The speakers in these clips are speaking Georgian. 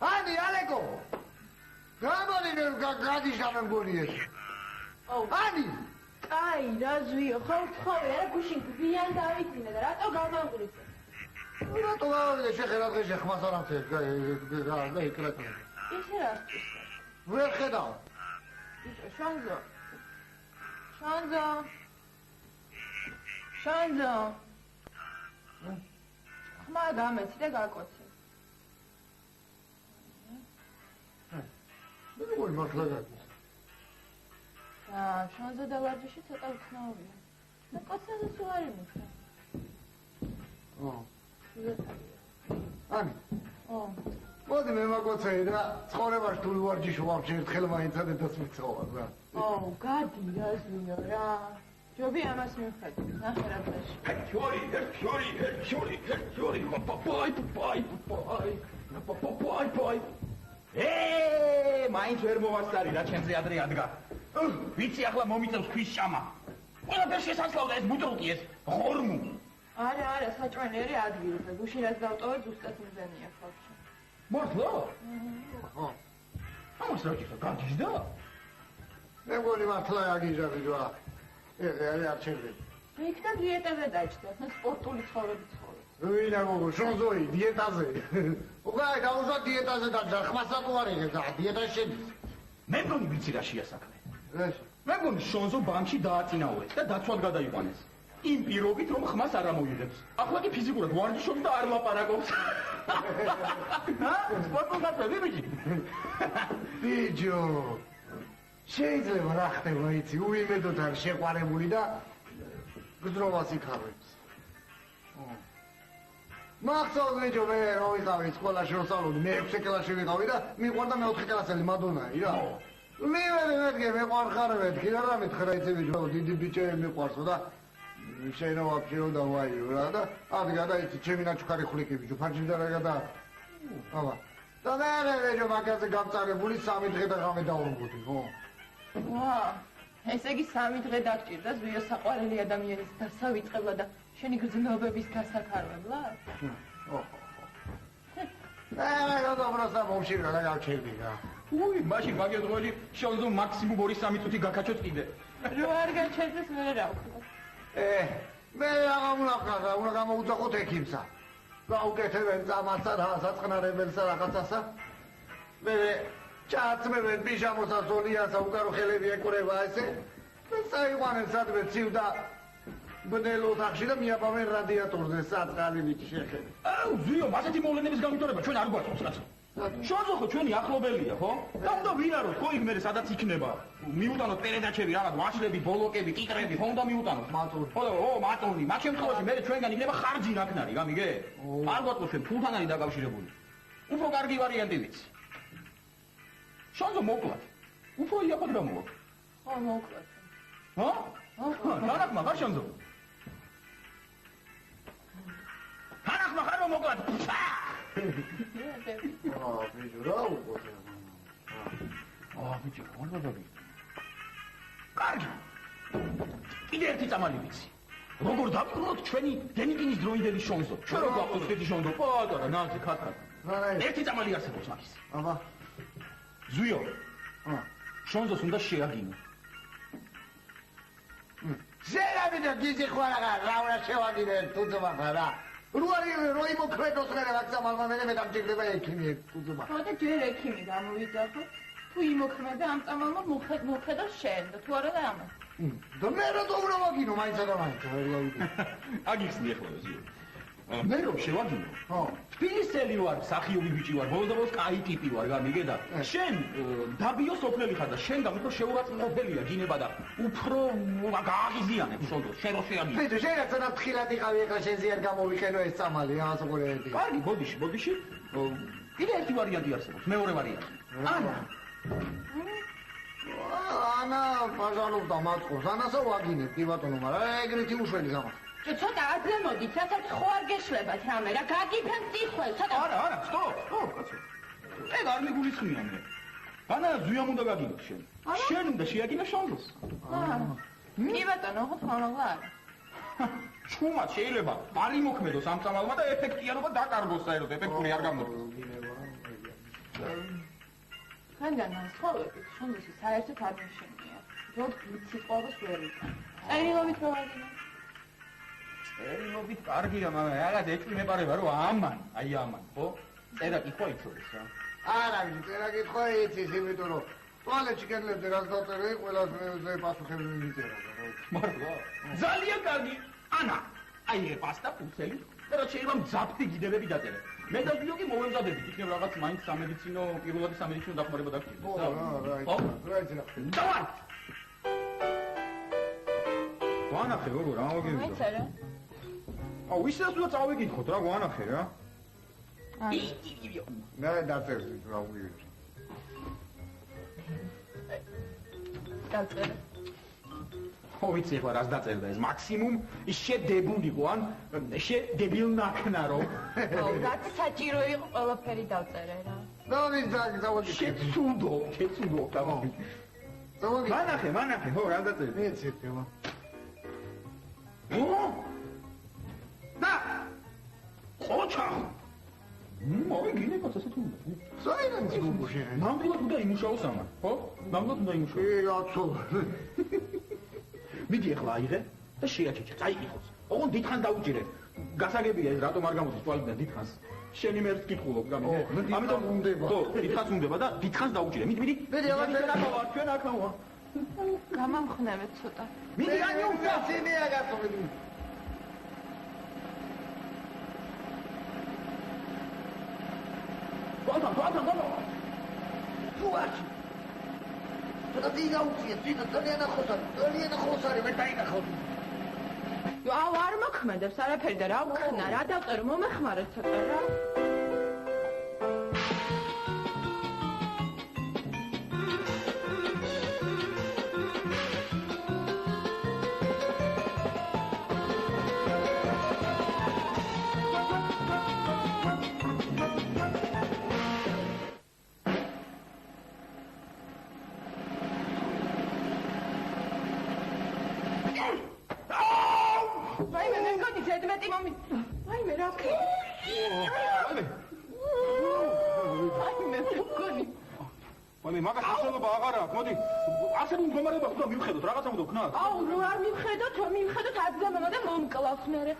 Ani, Aleko! Gadis gaan we Oh, Ani! Ai, razvio, ხო, არა გუშინ გვიან დავიძინე და რატო გამაღვიძე? რატო გავიგე შეხერად ღეშე ხმას არ ამცეს და იკრეთ. ისე რა სწის? ვერ ხედავ. შანზო. ხმა გამეცი და გაკოცე. მე მართლა გაქვს. შანზო და ვარჯიში ცოტა უცნაურია. და კაცაზე სულ არ იმუშა. Ani. მოდი მე მოგოცეი და ცხოვრებაში თუ ვარჯიში ვარჯი ერთხელ მაინც ადედას მიცხოვარ რა. გადი რაზვიო რა. ჯობი ამას მივხედე. ნახე რა წაში. Bye. მაინც ვერ მოვასწარი რა ჩემზე ადრე ადგა. ვიცი ახლა მომიწევს ქვის ჭამა. ყველაფერს შესაძლოა ეს ბუტრუკი ეს ღორმუ. არა, საჭმელერი ადგილზე. გუშინ რაც დავტოვე ზუსტად იმდენია ხალხი. მართლა? ხო. ამას რა გიხდა გაგიჟდა? მე მგონი მართლა აგიჟდა რა. ეს არ შეიძლება. მე იქ და დიეტაზე დაჭდა, სპორტული ცხოვრებით ცხოვრობ. ვინა გოგო, შონზოი დიეტაზე. უგაი დაუზვა დიეტაზე და ხმასაკო არ იღებს და დიეტაში შედის. მე მგონი ვიცი რა შეასაქმე. ეს მე მგონი შონზო ბანკში დააწინაურეს და დაცვად გადაიყვანეს. იმ პირობით რომ ხმას არ ამოიღებს. ახლა კი ფიზიკურად ვარჯიშობს და არ ლაპარაკობს. სპორტულად ვიბიჯი. ბიჯო. შეიძლება რა ხდება იცი, უიმედოდ არის შეყვარებული და გძრობას იქავებს. მახსოვს ბიჯო მე რო ვიყავი სკოლაში რო სწავლობდი, მე 6 კლასში ვიყავი და მიყვარდა მე 4 კლასელი მადონაი რა. მე მეყვარ ხარ მეთქი და რა მეთხრა იცი ბიჯო, დიდი ბიჭები მიყვარსო და შენ ვაფშე უნდა ვაიო რა და ადგა და იცი ჩემი ნაჩუქარი ხვლიკი ბიჯო, ფარჯი და რა და აბა. და მე ბიჯო მაგაზე გამწარებული 3 დღე და ღამე დავრუნდი, ხო? ესე იგი 3 დღე დაგჭირდა ზვიო საყვარელი ადამიანის დასა ვიწყებლა და შენი გრძნობების დასაქარებლად? მე გადაბრასა მომში რა გავჩერდი რა. მაშინ მაგეთღველი შონზო მაქსიმუმ 2-3 წუთი გაქაჩოთ კიდე. რო არ გაჩერდეს მე რა ვქნა? მე რა უნდა უნდა გამოუძახოთ ექიმსა. გაუკეთებენ წამასა რა საწყნარებელსა რაღაცასა. მე ჩაწმევენ პიჟამოსა ზოლიასა უკარო ხელები ეკურება ესე. და საიყვანენ სადმე ცივ და ბნელ ოთახში და მიაბავენ რადიატორზე საწყალი ვიჭი შეხედე. ზვიო, ასეთი მოვლენების გამიტოვება ჩვენ არ გვაქვს რაც. შონზო ხო ჩვენი ახლობელია, ხო? და უნდა ვიაროთ, ხო იქ მე სადაც იქნება. მიუტანოთ პერედაჩები, რაღაც ვაშლები, ბოლოკები, ტიტრები, ხო უნდა მიუტანოთ. მატონი. ხო, მატონი. მაგ შემთხვევაში მე ჩვენგან იქნება ხარჯი ნაკნარი, გამიგე? არ გვაქვს ჩვენ ფულთან არის დაკავშირებული. უფრო კარგი ვარიანტი ვიცი. შონზო მოკლათ. უფრო იაფად გამოვა. ხო, მოკლათ. ხო? დანახმა ხარ შონზო? დანახმა ხარ მოკლათ. ბიჭო რა უყურე. ბიჭო, რა დაგი. კარგი. კიდე ერთი წამალი ვიცი. როგორ დავკროთ ჩვენი დენიკინის დროინდელი შონზო. ჩვენ რო გვაქვს ესეთი შონზო, პატარა, ნაზი ხატა. ერთი წამალი არსებობს მაგის. აბა. ზვიო. შონზოს უნდა შეაგინო. ზერამი და გიზი ხوارა რა უნდა შევაგინე თუძმახა რა. რო იმოქმედოს მე მაგზამალმა მე დამჭირდება ექიმი თუძმა. ხო და ჯერ ექიმი გამოვიძახო. თუ იმოქმედა ამ წამალმა მოხედა შენ და თუ არა და ამას. და მე რა თქმა უნდა ვაგინო მაინც არა მაინც ვერ გავიგე. აგიხსნი ახლა ზიო. მე რომ შევაგინო. ხო. თბილისელი ვარ, მსახიობი ბიჭი ვარ, ბოლოს კაი ტიპი ვარ, გამიგედა. შენ დაბიო სოფლელი ხარ და შენ გამიქრო შეურაცხმყოფელია გინება და უფრო გააღიზიანებ შოდოს, შენ რო შეაგინო. ბიჭო, შენ რა თხილად იყავი ეხლა შენ ზიარ გამოვიყენო ეს წამალი, ასაკურეები. კარგი, ბოდიში. კიდე ერთი ვარიანტი არსებობს, მეორე ვარიანტი. ანა. ანა, პაჟალობდა მათყოს, ანასო ვაგინებ, კი ბატონო, მაგრამ ეგრეთი უშველი გამა. ცოტა ადრე მოდით, რასაც ხო არ გეშლებათ რამე, რა გაგიფენთ ტიხველ, ცოტა. არა, სტოპ, კაცო. ეგ არ მიგულისხმია მე. ანა ზუიამ უნდა გაგინო შენ. შენ უნდა შეაგინო შონდოს. კი ბატონო, ხო თქმა არა. ჩუმად შეიძლება არ იმოქმედოს ამ წამალმა და ეფექტიანობა დაკარგოს საერთოდ, ეფექტური არ გამოდგოს. ხანდან ასხოვებით, შონდოსი საერთოდ არ მიშენია. როდ ვიცი ყოველს ვერ იტან. წერილობით რო ვაგინო. წერილობით კარგია, მაგრამ რაღაც ეჭვი მეპარება რომ ამან, ხო? წერა კითხვა იცოდეს რა. არა, წერა კითხვა იცის, იმიტომ რომ ტუალეტში კედლებზე რაც დაწერე, ყველას მე პასუხები მიწერა. მართლა? ძალიან კარგი. ანა, აი ეს პასტა ფუცელი და რა შეიძლება მძაფრი გიდებები დაწერე. მე და ვიო კი მოვემზადებით, იქნებ რაღაც მაინც სამედიცინო, პირველადი სამედიცინო დახმარება დაგჭირდა. რა იცი. დავარ. ვანახე როგორ ამოგივიდა. მეწერე. აუ ისაც უნდა წავიკითხოთ რა, ვანახე რა. მე დაწერდი რა ვიუჩი. დაწერე. ხო ვიცი ხო რას დაწერდა ეს მაქსიმუმ ის შედებულიყო ან შედებილნაკნარო. აუ რაც საჭირო იყო ყველაფერი დავწერე რა. დავით დავაგიკეთე. შეცუდო თამამი. მანახე ხო რა დაწერე? მე ცირკევა. და ხოჩა მოი გინეკოს ასე თუ უნდა. საიდან გუბუში? ნამდვილად უნდა იმუშაოს ამან, ხო? ნამდვილად უნდა იმუშაოს. რაცო. მიდი ახლა აიღე და შეაჩეჩე, წაიკითხოს. ოღონდ დიდხან დაუჭირე. გასაგებია ეს რატომ არ გამოდის თვალიდან დიდხანს. შენი მერც კითხულობ, გამიგე? ამიტომ უნდება. ხო, დიდხანს უნდება და დიდხანს დაუჭირე. მიდი. მიდი, აღარ ჩვენ აქავა. გამამხნევეთ ცოტა. მიდი, ანიუდა. სინია გასული. Vamos. Чувачи. Когда ты научишься, ты на Толена Хосари, вы тайна ходишь. აუ არ მოქმედებს არაფერი და რა ვქნა, რა დავწერო, მომეხმარეთ ცოტა რა. მაგას შესაძლებლობა აღარ აქვს. მოდი, ასე მდგომარეობა უნდა მივხედოთ, რაღაცა უნდა ვქნათ. აუ, რო არ მივხედოთ აზრამება და მომკლავს მერე.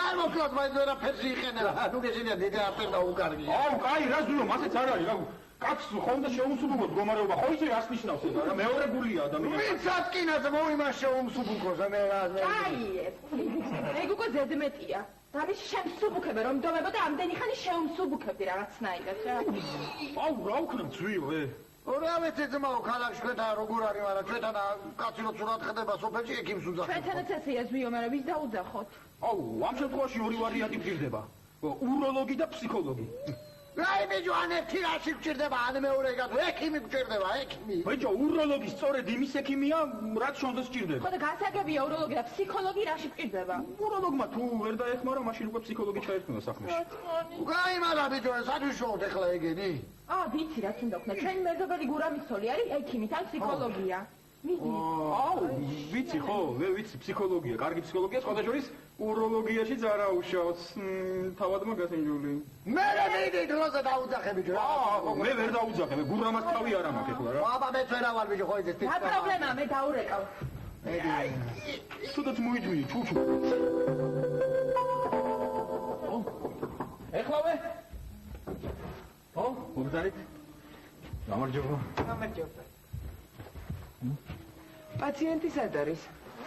არ მოკლავს, მაინც ვერაფერში იყენებ. ნუ გეშინია დიდი აფერ და უკარგია. აუ, კაი, რა ზუიო, მასეც არ არის, რა. კაცს ხომ შეუმსუბუქოს მდგომარეობა, ხო იცი რას ნიშნავს ეს რა, მეორე გულია ადამიანს. ვინც ატკინაზე მოვიმას შეუმსუბუქოს, მე რა. კაი, ეგ უკვე ზედმეტია. დავით შემსუბუქებე რომ დომებო და ამდენი ხანი შეუმსუბუქებდი რაღაცნაირად რა. აუ, რა ვქნათ ზუიო, რა მეცე ძმაო, ქალაქში ჩვენთან როგორ არის, მაგრამ ჩვენთან კაცი რო ცუდად ხდება სოფელში, ეგ იმს უძახებს. ჩვენთანაც ესეა ზუიო, მაგრამ ვის დაუძახოთ? აუ, ამ შემთხვევაში ორი ვარიანტი გვჭირდება. უროლოგი და ფსიქოლოგი. აი ბიჭო, ან ერთი რაში გვჭირდება, ან მეორე გათო, ექიმი გვჭირდება, ექიმი. ბიჭო, უროლოგი სწორედ იმის ექიმია, რაც შონდეს სჭირდება. ხო და გასაგებია უროლოგი და ფსიქოლოგი რაში გვჭირდება? უროლოგმა თუ ვერ დაეხმარა, მაშინ უკვე ფსიქოლოგი ჩაერთვნა საქმეში. გაი, მაგრამ ბიჭო, სათუშოოდ ეხლა ეგენი. ვიცი რაც უნდა ვქნა, ჩვენი მეზობელი გურამისოლი არის ექიმი თან ფსიქოლოგია. მიდი. აუ, ვიცი ხო, მე ვიცი ფსიქოლოგია, კარგი ფსიქოლოგია, სხვადასხვის უროლოგიაშიც არა უშავს. თავად მაგასინჯული. მე მიდი დროზე დაუძახე ბიჭო. მე ვერ დაუძახე, მე გურამას თავი არ ამაქვს ეხლა რა. აბა მე ვერა ვარ ბიჭო, ხო იცით. რა პრობლემაა, მე დაურეკავ. თუდაც მოიძვი, ჩუჩუ. ეხლავე? ო, მოგზარით? გამარჯობა. პაციენტი სად არის?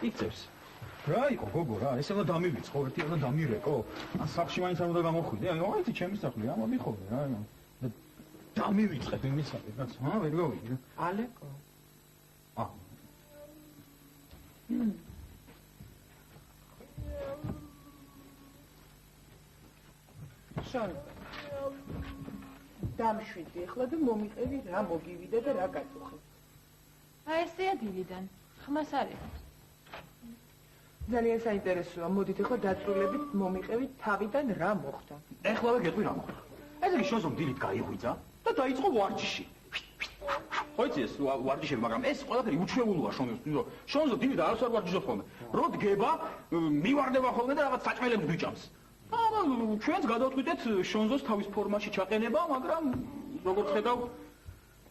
იწევს. რა იყო გოგო რა ესე რა დამივიწყო ერთი რა დამირეკო ან სახში მაინც არ უნდა გამოხვიდე აი მოიწი ჩემი სახლი რა მომიხოდე რა დამივიწყეთ იმისაკენ რაც ვერ გავიგე ალეკო შენ დამშვიდი ახლა და მომიყევი რა მოგივიდა და რა გაწუხე აი ესეა დილიდან ხმას არის ძალიან საინტერესოა მოდით ახლა დაწვრილებით მომიყევით თავიდან რა მოხდა ეხლავე გეტყვი რა მოხდა ესე იგი შონზომ დილით გაიღვიძა და დაიწყო ვარჯიში ხოიცი ეს ვარჯიშები მაგრამ ეს ყველაფერი უჩვეულოა შონზო დილით არასოდეს არ ვარჯიშობ ხოლმე რო დგება მივარდება ხოლმე და რაღაც საჭმელებს გვიჭამს ჩვენც გადავწყვიტეთ შონზოს თავის ფორმაში ჩაყენება მაგრამ როგორც ხედავ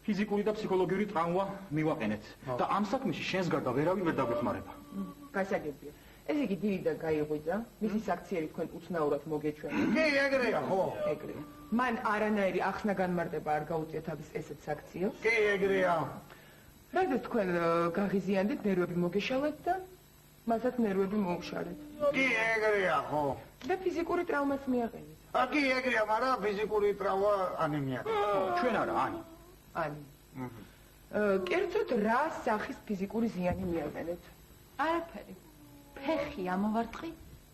ფიზიკური და ფსიქოლოგიური ტრავმა მივაყენეთ და ამ საქმეში შენს გარდა ვერავინ ვერ დაგვეხმარება გასაგებია ესე იგი დილიდან გაიღვიძა მისი საქციელი თქვენ უცნაურად მოგეჩვენა კი ეგრეა ხო ეგრეა მან არანაირი ახსნა განმარტება არ გაუწია თავის ესეთ საქციელს კი ეგრეა რადგან თქვენ გაღიზიანდით ნერვები მოგეშალეთ და მასაც ნერვები მოუშალეთ კი ეგრეა ხო და ფიზიკური ტრავმას მიაყენეთ კი ეგრეა მაგრამ ფიზიკური ტრავმა ანემია ჩვენ არა ani კერძოდ რა სახის ფიზიკური ზიანი მიაყენეთ არაფერი ფეხი ამოვარტყი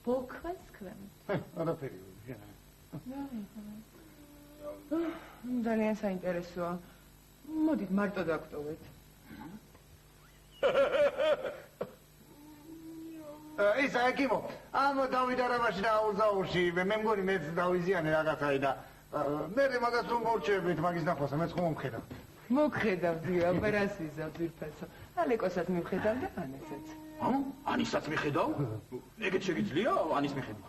ბოქვას ქვემოთ არაფერი ძალიან საინტერესოა მოდით მარტო დავტოვეთ ისა ეკიმო ამ დავიდარებაში და აუზაურში მე მგონი მეც დავიზიანე რაღაცაი და მე მაგას რომ მორჩებით მაგის ნახვასა მეც ხომ მომხედავ მოგხედავდი ოპერაციისა ძირფასო ალეკოსაც მივხედავ და ანესაც ანისაც მიხედავ ეგეც შეგიძლია ანის მიხედავ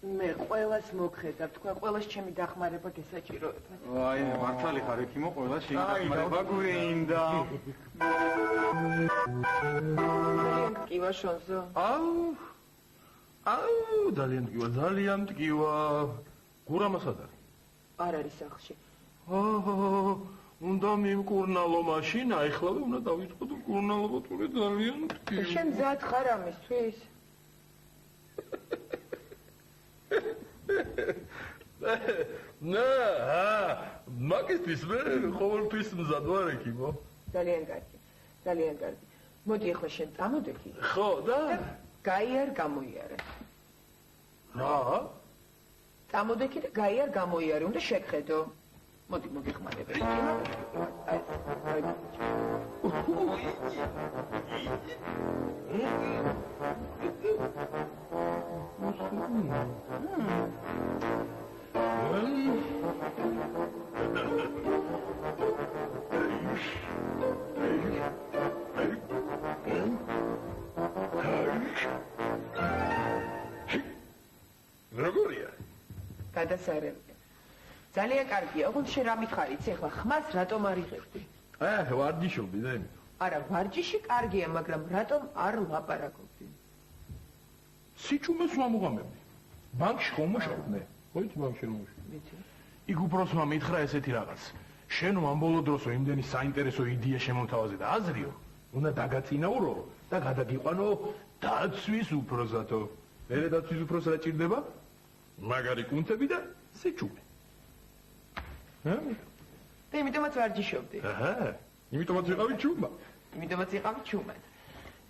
მე ყველას მოგხედავ თქვენ ყველას ჩემი დახმარება გესაჭიროებათ აი მართალი ხარ ეკიმო ყველას შენი დახმარება გვინდა ძალიან მტკივა შონზო აუ ძალიან მტკივა გურამას არ არ არის სახლში უნდა მიმკურნალო მაშინ აიხლავე უნდა დავიწყო და კურნალობა თურე ძალიან მტკივა შენ მზად ხარ ამისთვის ნა მაგისთვის მე ყოველთვის მზად ვარ ეკიმო ძალიან კარგი მოდი ახლა შენ წამოდექი ხო და გაიარ გამოიარე რა წამოდექი და გაიარ გამოიარე უნდა შეგხედო მოდი მოგეხმარებ როგორია გადასარევია ძალიან კარგია ოღონდ შენ რა მითხარიც ახლა ხმას რატომ არ იღებდი ვარჯიშობდი და იმით არა ვარჯიში კარგია მაგრამ რატომ არ ლაპარაკობდი სიჩუმეს ვამოღამებდი ბანკში ხომ მუშაობ მე ხოიცი ბანკში რომ ვიცი იქ უბრალოდ მითხრა ესეთი რაღაც შენ ამ ბოლო დროსო იმდენი საინტერესო იდეა შემოთავაზე და აზრიო უნდა დაგაწინაურო და გადაგიყვანო დაცვის უფროსათო მერე დაცვის უფროსს რა ჭირდება მაგარი კუნთები და სიჩუმე და იმიტომაც ვარჯიშობდი იმიტომაც ვიყავი ჩუმად იმიტომაც იყავი ჩუმად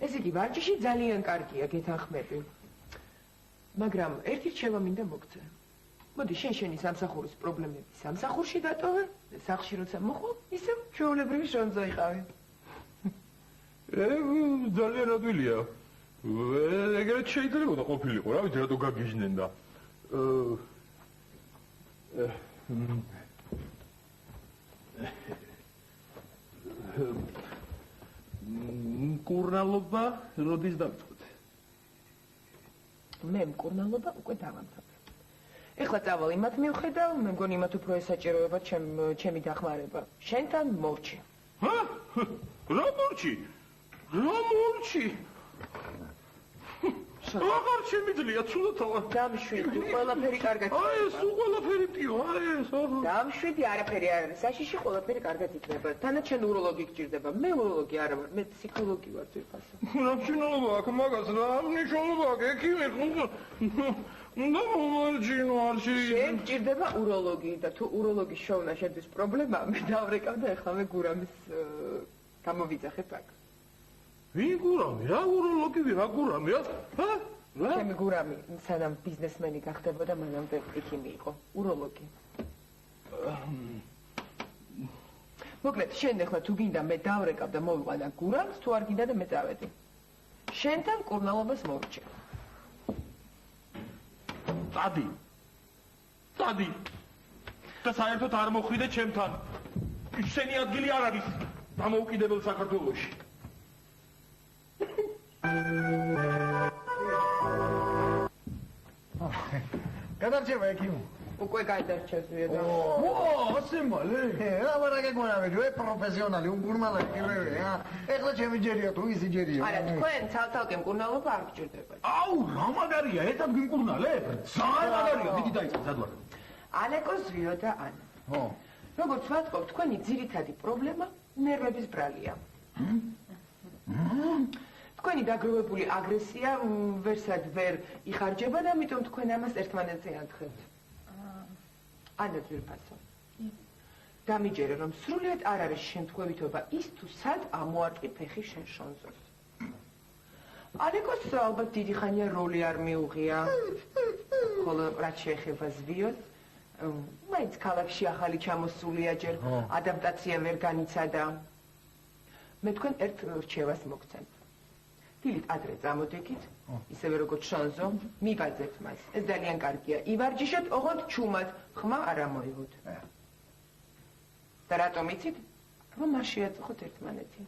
ესე იგი ვარჯიში ძალიან კარგია გეთანხმები მაგრამ ერთი რჩევა მინდა მოგცე მოდი შენი სამსახურის პრობლემები სამსახურში დატოვე და სახლში როცა მოხვალ ისევ ჩვეულებრივი შონზო იყავი ძალიან ადვილია ეგრეთ შეიძლება ყოფილიყო რა ვიცი რატო გაგიჟნენ და კურნალობა როდის დავიწყოთ? მე მკურნალობა უკვე დავამთავრე. ეხლა წავალ იმათ მივხედავ, მე მგონი იმათ უფრო ესაჭიროება ჩემი დახმარება. შენთან მორჩი. რა მორჩი? აღარ შემიძლია ცუდათავად. დამშვიდი, ყველაფერი კარგად. აი ეს ყველაფერი ტიო, აი ეს. დამშვიდი, არაფერი არ არის. საშიში ყველაფერი კარგად იქნება. თანაც შენ უროლოგი გჭირდება. მე უროლოგი არა ვარ, მე ფსიქოლოგი ვარ ძირფასო. რა მნიშვნელობა აქვს მაგას? რა მნიშვნელობა აქვს? ექიმი უნდა მომარჯინო არ შეიძლება. შენ გჭირდება უროლოგი და თუ უროლოგის შოვნა შედის პრობლემა, მე დავრეკავ და ეხლა მე გურამის გამოვიძახებ აქ. ვინ გურამი? რა უროლოგი, რა გურამია? ჰა? რა? ჩემი გურამი, სანამ ბიზნესმენი გახდებოდა, მანამდე ექიმი იყო, უროლოგი. მოკლედ, შენ ეხლა თუ გინდა მე დავრეკავ და მოვიყვანა გურამს, თუ არ გინდა და მე წავედი. შენთან კურნალობას მოვჭე. დადი. და საერთოდ არ მოხვიდე ჩემთან. შენი ადგილი არ არის დამოუკიდებელ საქართველოში. გადარჩება ექიმო. უკვე გაიდარჩა ზვიადა. ასე მალე? აბარა გეკონავე, ჯო პროფესიონალი, უგურმალა კირევე, ეხლა ჩემი ჯერია თუ ისი ჯერია. არა, თქვენ ცალ-ცალკე მკურნალობა არ გჭირდებათ. აუ, რა მაგარია, ერთად გიმკურნალებ? ძალიან მაგარია, დიდი დაიწყე სადვარ. ალეკო ზვიო და ანა. ხო. როგორც ვატყობ, თქვენი ძირითადი პრობლემა ნერვების ბრალია. თქვენი დაგროვებული აგრესია ვერსად ვერ იხარჯება და ამიტომ თქვენ ამას ერთმანეთზე ანდღებთ. ანა ძვირფასო. დამიჯერე, რომ სრულიად არ არის შემთხვევითობა ის თუ სად ამოარტყი ფეხი შენ შონზოს. ალეკოს ალბათ დიდი ხანია როლი არ მიუღია. ხოლო რაც შეეხება ზვიოს, მაინც ქალაქში ახალი ჩამოსულია ჯერ, ადაპტაცია ვერ განიცადა. მე თქვენ ერთ რჩევას მოგცემთ. დილით ადრე წამოდეკით, ისევე როგორც შონზო, მიბაძეთ მას. ეს ძალიან კარგია. ივარჯიშოთ, ოღონდ ჩუმად, ხმა არ ამოიღოთ. და რატომ იცით? რომ არ შეაწუხოთ ერთმანეთი.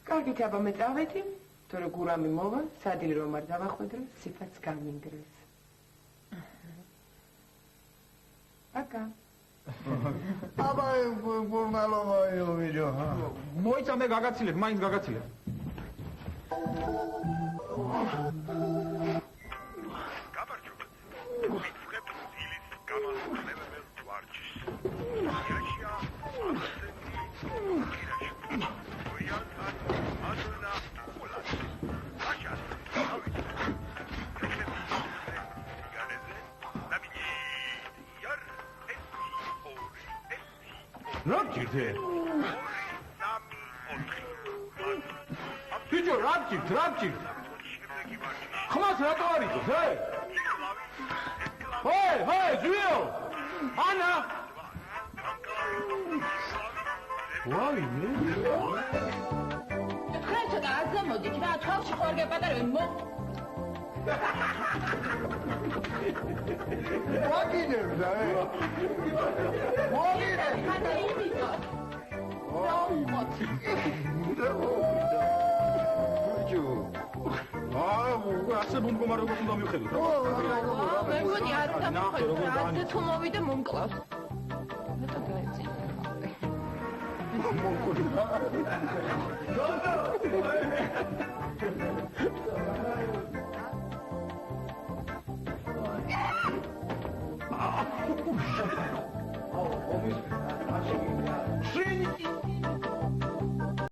კარგით, აბა მე წავედი, თორე გურამი მოვა, სადილ რომ არ დავახვედრე, სიფაც გამინგრეს. აკა. აბა გურნალობა იოვიჯო. მოიცა მე გაგაცილებ, მაინც გაგაცილებ. გაბარჯობთ. ვიწყებ დილის გამოსხმეველ ვარჯიშს. იაში რა გჭირდე? ბიჭო, რა გჭირდ? ხმას რატო არ იწოს, ჰეი, ზვიო! ანა! ვაიმე? თქვენ ცოტა აზამოდით რა, თვალში ხო არ გეპატარებენ, ვაგინებდა, ასე მომგომარებას უნდა მივხედოთ. მე მგონი არ უნდა მივხედოთ, ასე თუ მოვიდა მომკლავს. მეტო გაეწინა. Oh,